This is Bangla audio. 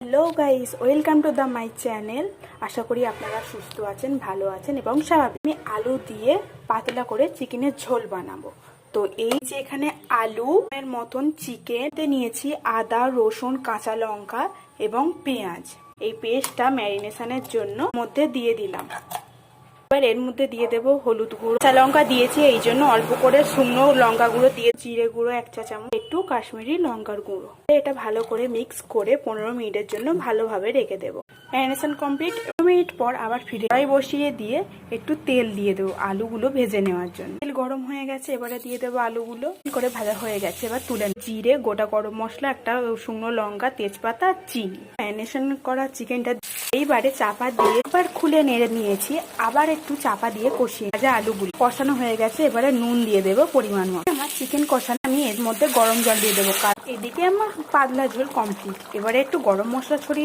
Hello guys, welcome to the my channel. আশা করি আপনারা সুস্থ আছেন, ভালো আছেন এবং স্বাভাবিক। আমি আলু দিয়ে পাতলা করে চিকেনের ঝোল বানাবো। তো এই যে এখানে আলু এর মতন চিকেন নিয়েছি, আদা, রসুন, কাঁচা লঙ্কা এবং পেঁয়াজ। এই পেস্টটা ম্যারিনেশনের জন্য মধ্যে দিয়ে দিলাম। এবার এর মধ্যে দিয়ে দেবো হলুদ গুঁড়ো, কাঁচা লঙ্কা দিয়েছি এই জন্য অল্প করে, শুকনো লঙ্কা গুঁড়ো দিয়ে, জিরে গুঁড়ো 1 চা চামচ, একটু কাশ্মীরি লঙ্কার গুঁড়ো। এটা ভালো করে মিক্স করে 15 মিনিটের জন্য ভালোভাবে রেখে দেবো। Marination complete. 15 মিনিট পর আবার ফিরে কড়াই বসিয়ে দিয়ে একটু তেল দিয়ে দেবো আলুগুলো ভেজে নেওয়ার জন্য। তেল গরম হয়ে গেছে, এবারে দিয়ে দেবো আলুগুলো। করে ভাজা হয়ে গেছে, এবার তুলে জিরে, গোটা গরম মশলা, একটা শুকনো লঙ্কা, তেজপাতা, চিনি, ম্যারিনেশন করা চিকেনটা এইবারে চাপা দিয়ে এবার খুলে নেড়ে নিয়েছি। আবার একটু চাপা দিয়ে কষিয়ে ভাজা আলুগুলো কষানো হয়ে গেছে, এবারে নুন দিয়ে দেবো পরিমাণ মতো। আমার চিকেন কষানো, আমি এর মধ্যে গরম জল দিয়ে দেবো। এদিকে আমার পাতলা ঝোল কমপ্লিট। এবারে একটু গরম মশলা ছড়িয়ে